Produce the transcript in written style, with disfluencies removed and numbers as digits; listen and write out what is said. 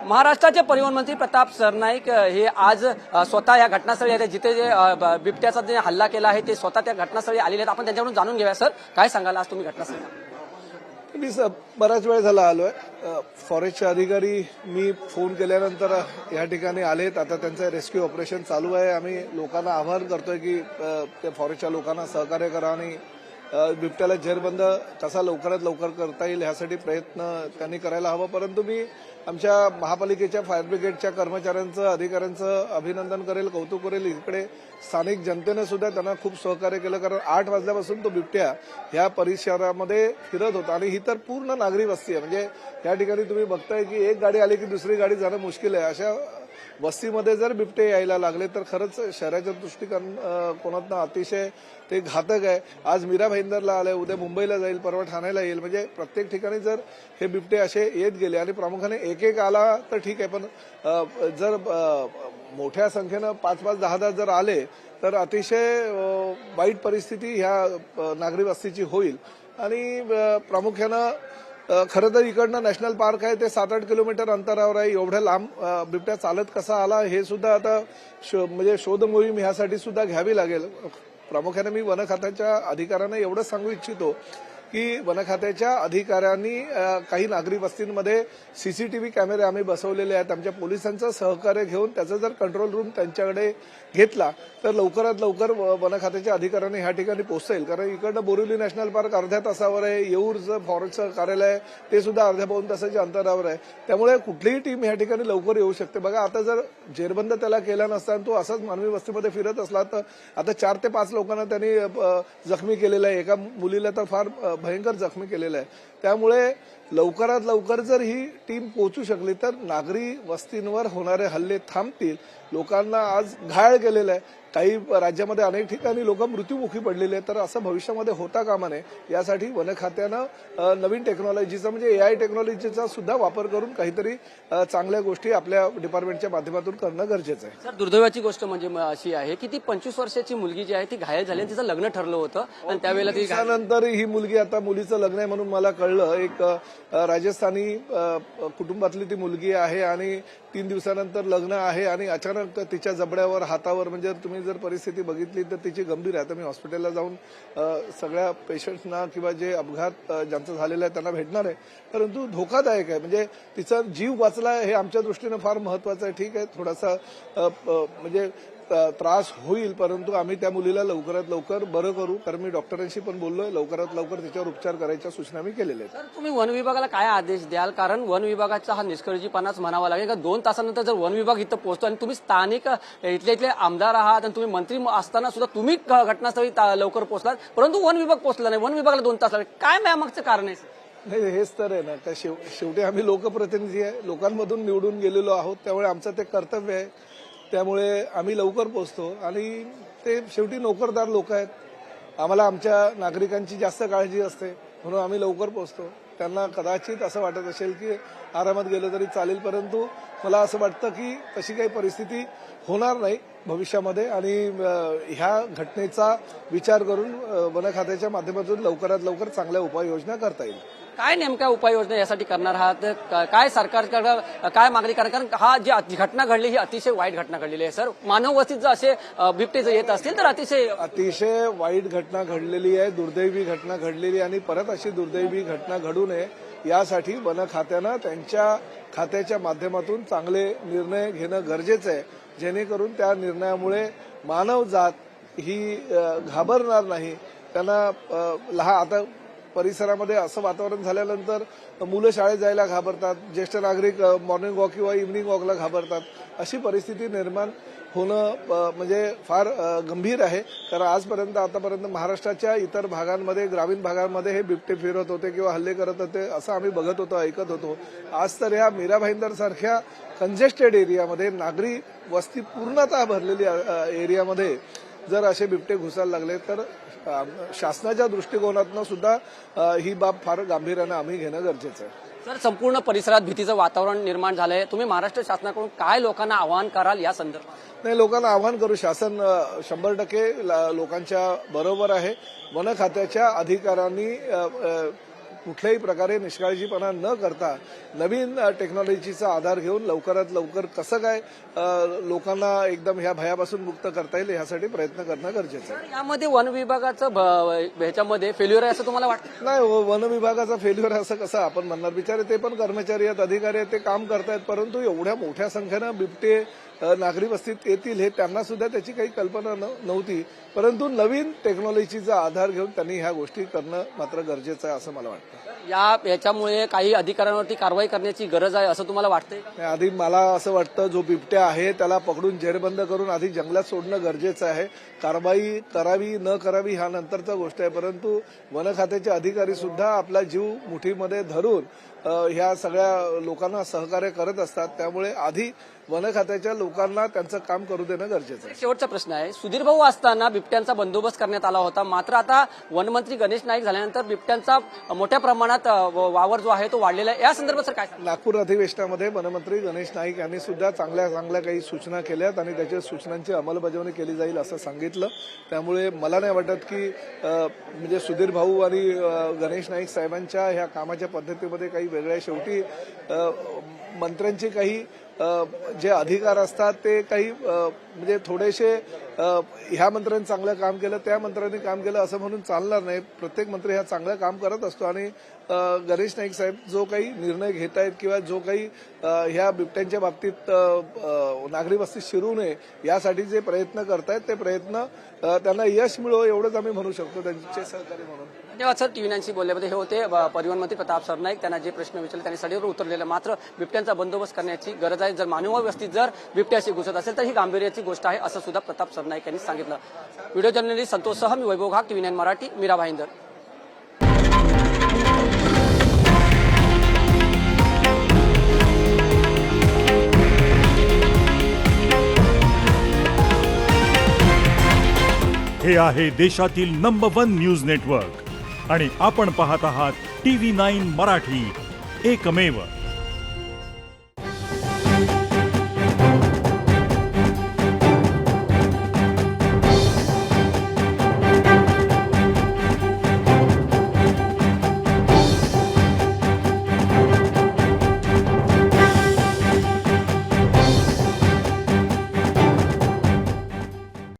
महाराष्ट्राचे परिवहन मंत्री प्रताप सरनाईक हे आज स्वतः या घटनास्थळी आहेत, जिथे जे बिबट्याचा जे हल्ला केला आहे ते स्वतः त्या घटनास्थळी आलेले आहेत। आपण त्यांच्याकडून जाणून घेऊया। सर, काय सांगाल आज तुम्ही घटनास्थळी? मी बराच वेळ झाला आलोय। फॉरेस्टचे अधिकारी मी फोन केल्यानंतर या ठिकाणी आलेत। आता त्यांचं रेस्क्यू ऑपरेशन चालू आहे। आम्ही लोकांना आवाहन करतोय की त्या फॉरेस्टच्या लोकांना सहकार्य करा आणि बिबट्याला जेरबंद कसा लवकरात लवकर करता येईल यासाठी प्रयत्न त्यांनी करायला हवा। परंतु मी आमच्या महापालिकेच्या फायर ब्रिगेडच्या कर्मचाऱ्यांचं अधिकाऱ्यांचं अभिनंदन करेल, कौतुक करेल। इकडे स्थानिक जनतेने सुद्धा त्यांना खूप सहकार्य केलं, कारण 8 वाजल्यापासून तो बिबट्या ह्या परिसरामध्ये फिरत होता आणि ही तर पूर्ण नागरी वस्ती आहे। म्हणजे या ठिकाणी तुम्ही बघताय की एक गाडी आली की दुसरी गाडी जाणं मुश्किल आहे। अशा वस्तीमध्ये जर बिबटे यायला लागले तर खरंच शहराच्या दृष्टिकोनातून अतिशय ते घातक आहे। आज मीरा भाईंदरला आलंय, उद्या मुंबईला जाईल, परवा ठाण्याला येईल। म्हणजे प्रत्येक ठिकाणी जर हे बिबटे असे येत गेले आणि प्रामुख्याने एक एक आला तर ठीक आहे, पण जर मोठ्या संख्येनं 5-5, 10-10 जर आले तर अतिशय वाईट परिस्थिती ह्या नागरी वस्तीची होईल। आणि प्रामुख्यानं खरं तर इकडनं नॅशनल पार्क आहे ते 7-8 किलोमीटर अंतरावर आहे। एवढ्या लांब बिबट्या चालत कसा आला हे सुद्धा आता म्हणजे शोध मोहीम ह्यासाठी सुद्धा घ्यावी लागेल। प्रामुख्याने मी वन खात्याच्या अधिकाऱ्यांना एवढंच सांगू इच्छितो की वन खात्याच्या अधिकाऱ्यांनी काही नागरी वस्तींमध्ये सीसीटीव्ही कॅमेरे आम्ही बसवलेले आहेत। आमच्या पोलिसांचं सहकार्य घेऊन त्याचा जर कंट्रोल रूम त्यांच्याकडे घेतला तर लवकरात लवकर वन खात्याच्या अधिकाऱ्यांनी ह्या ठिकाणी पोहोचेल। कारण इकडनं बोरिवली नॅशनल पार्क अर्ध्या तासावर आहे, येऊरचं फॉरेस्टचं कार्यालय ते सुद्धा अर्ध्या-पाऊण तासाच्या अंतरावर आहे। त्यामुळे कुठलीही टीम ह्या ठिकाणी लवकर येऊ शकते। बघा, आता जर जेरबंद त्याला केला नसता तो असाच मानवी वस्तीमध्ये फिरत असला तर आता 4 ते 5 लोकांना त्यांनी जखमी केलेलं आहे। एका मुलीला तर फार भयंकर जखमी केलेलं आहे। त्यामुळे लवकरात लवकर जर ही टीम पोहोचू शकली तर नागरी वस्तींवर होणारे हल्ले थांबतील। लोकांना आज घायल केलेलं आहे, काही राज्यामध्ये अनेक ठिकाणी लोक मृत्युमुखी पडलेले आहेत। तर असं भविष्यामध्ये होता कामा नये यासाठी वन खात्यानं नवीन टेक्नॉलॉजीचा म्हणजे AI टेक्नॉलॉजीचा सुद्धा वापर करून काहीतरी चांगल्या गोष्टी आपल्या डिपार्टमेंटच्या माध्यमातून करणं गरजेचं आहे। सर, दुर्दैवाची गोष्ट म्हणजे अशी आहे की ती 25 वर्षाची मुलगी जी आहे ती घायल झाली आणि तिचं लग्न ठरलं होतं आणि त्यावेळेला ती त्यानंतर ही मुलगी आता मुलीचं लग्न आहे म्हणून मला कळलं। एक राजस्थानी कुटुंबातली ती मुलगी आहे आणि 3 दिवसानंतर लग्न आहे आणि अचानक तिच्या जबड्यावर, हातावर म्हणजे तुम्ही जर परिस्थिती बघितली तर तिची गंभीर आहे। आता मी हॉस्पिटलला जाऊन सगळ्या पेशंट्सना किंवा जे अपघात ज्यांचा झालेला आहे त्यांना भेटणार आहे, परंतु धोकादायक आहे। म्हणजे तिचा जीव वाचला हे आमच्या दृष्टीनं फार महत्वाचं आहे। ठीक आहे, थोडासा म्हणजे त्रास होईल, परंतु आम्ही त्या मुलीला लवकरात लवकर बरं करू। कारण मी डॉक्टरांशी पण बोललोय, लवकरात लवकर तिच्यावर उपचार करायच्या सूचना मी केलेल्या आहेत। सर, तुम्ही वन विभागाला काय आदेश द्याल? कारण वन विभागाचा हा निष्काळजीपणाच म्हणावा लागेल का 2 तासानंतर जर वन विभाग इथं पोहोचतो आणि तुम्ही स्थानिक इथले आमदार आहात आणि तुम्ही मंत्री असताना सुद्धा तुम्ही घटनास्थळी लवकर पोहोचलात, परंतु वन विभाग पोहोचला नाही, वन विभागाला 2 तास लागले, काय यामागचं कारण आहे? नाही, हेच तर आहे ना, का शेवटी आम्ही लोकप्रतिनिधी आहे, लोकांमधून निवडून गेलेलो आहोत, त्यामुळे आमचं ते कर्तव्य आहे। त्यामुळे आम्ही लवकर पोहोचतो आणि ते शेवटी नोकरदार लोक आहेत। आम्हाला आमच्या नागरिकांची जास्त काळजी असते म्हणून आम्ही लवकर पोहोचतो। त्यांना कदाचित असं वाटत असेल की आरामात गेलं तरी चालेल, परंतु मला असं वाटतं की तशी काही परिस्थिती होणार नाही भविष्यामध्ये आणि ह्या घटनेचा विचार करून वन खात्याच्या माध्यमातून लवकरात लवकर चांगल्या उपाययोजना करता येईल। काय नेमक्या उपाययोजना यासाठी करणार आहात? काय सरकारकडे काय मागणी करणार? कारण हा जी घटना घडली ही अतिशय वाईट घटना घडलेली आहे। सर, मानव वस्तीत जर असे बिबटे जर येत असतील तर अतिशय वाईट घटना घडलेली आहे, दुर्दैवी घटना घडलेली आणि परत अशी दुर्दैवी घटना घडू नये यासाठी वन खात्यानं त्यांच्या खात्याच्या माध्यमातून चांगले निर्णय घेणं गरजेचं आहे, जेणेकरून त्या निर्णयामुळे मानवजात ही घाबरणार नाही। त्यांना आता परिसरामध्ये असं वातावरण झाल्यानंतर मुलं शाळेत जायला घाबरतात, ज्येष्ठ नागरिक मॉर्निंग वॉक किंवा इव्हनिंग वॉकला घाबरतात। अशी परिस्थिती निर्माण होणं म्हणजे फार गंभीर आहे। कारण आतापर्यंत महाराष्ट्राच्या इतर भागांमध्ये, ग्रामीण भागांमध्ये हे बिबटे फिरत होते किंवा हल्ले करत होते असं आम्ही बघत होतो, ऐकत होतो। आज तर या मीरा भाईंदर सारख्या कंजेस्टेड एरियामध्ये, नागरी वस्ती पूर्णतः भरलेली एरियामध्ये जर असे बिबटे घुसायला लागले तर शासनाच्या दृष्टिकोनातून सुद्धा ही बाब फार गांभीर्याने आम्ही घेणं गरजेचं आहे। सर, संपूर्ण परिसरात भीतीचं वातावरण निर्माण झालंय, तुम्ही महाराष्ट्र शासनाकडून काय लोकांना आवाहन कराल या संदर्भात? नाही, लोकांना आवाहन करू, शासन 100% लोकांच्या बरोबर आहे। वन खात्याच्या अधिकाऱ्यांनी कुठल्याही प्रकारे निष्काळजीपणा न करता नवीन टेक्नॉलॉजीचा आधार घेऊन लवकरात लवकर कसं काय लोकांना एकदम ह्या भयापासून मुक्त करता येईल यासाठी प्रयत्न करणं गरजेचं आहे. यामध्ये वन विभागाचं ह्याच्यामध्ये फेल्युअर आहे असं तुम्हाला वाटतं? नाही, वन विभागाचा फेल्युअर असं कसं आपण म्हणणार, बिचारे ते पण कर्मचारी आहेत, अधिकारी आहेत, ते काम करतायत, परंतु एवढ्या मोठ्या संख्येनं बिबटे नागरी वस्तीत येतील हे त्यांना सुद्धा त्याची काही कल्पना नव्हती. परंतु नवीन टेक्नॉलॉजीचा आधार घेऊन त्यांनी ह्या गोष्टी करणं मात्र गरजेचं आहे असं मला वाटतं. याच्यामुळे काही अधिकाऱ्यांवरती कारवाई करण्याची गरज आहे असं तुम्हाला वाटतंय? आधी मला असं वाटतं जो बिबट्या आहे त्याला पकडून जेरबंद करून आधी जंगलात सोडणं गरजेचं आहे. कारवाई करावी न करावी हा नंतरचा गोष्ट आहे, परंतु वन खात्याचे अधिकारी सुद्धा आपला जीव मुठीमध्ये धरून ह्या सगळ्या लोकांना सहकार्य करत असतात. त्यामुळे आधी वन खात्याच्या लोकांना त्यांचं काम करू देणं गरजेचं आहे. शेवटचा प्रश्न आहे, सुधीर भाऊ असताना बिबट्यांचा बंदोबस्त करण्यात आला होता, मात्र आता वनमंत्री गणेश नाईक झाल्यानंतर बिबट्यांचा मोठ्या प्रमाणात वावर जो आहे तो वाढलेला आहे. या संदर्भात सर काय सांगाल? नागपूर अधिवेशनामध्ये वनमंत्री गणेश नाईक यांनी सुद्धा चांगल्या काही सूचना केल्यात आणि त्याच्या सूचनांची अंमलबजावणी केली जाईल असं सांगितलं. त्यामुळे मला नाही वाटत की म्हणजे सुधीर भाऊ आणि गणेश नाईक साहेबांच्या ह्या कामाच्या पद्धतीमध्ये काही वेगळ्या. शेवटी मंत्र्यांची काही जे अधिकार असतात ते काही म्हणजे थोडेसे ह्या मंत्र्यांनी चांगलं काम केलं त्या मंत्र्यांनी काम केलं असं म्हणून चालणार नाही. प्रत्येक मंत्री हा चांगलं काम करत असतो आणि गणेश नाईक साहेब जो काही निर्णय घेत आहेत किंवा जो काही ह्या बिबट्यांच्या बाबतीत नागरी वस्ती शिरू नये यासाठी जे प्रयत्न करतायत ते प्रयत्न त्यांना यश मिळो एवढंच आम्ही म्हणू शकतो त्यांचे सहकारी म्हणून. धन्यवाद सर. टीव्ही 9 बोलल्याबद्दल. हे होते परिवहन मंत्री प्रताप सरनाईक. त्यांना जे प्रश्न विचारले त्यांनी सडीवर उतरलेलं. मात्र बिबट्यांचा बंदोबस्त करण्याची गरज आहे. जर मानवी वस्तीत जर बिबट्याशी घुसत असेल तर ही गांभीर्याची गोष्ट आहे असं सुद्धा प्रताप सरनाईक यांनी सांगितलं. व्हिडिओ जर्नलिस्ट संतोषसह मी वैभव घाग, टीव्ही 9 मराठी, मीरा भाईंदर. हे आहे देशातील नंबर 1 न्यूज नेटवर्क आणि आपण पाहत आहात टीव्ही 9 मराठी, एकमेव.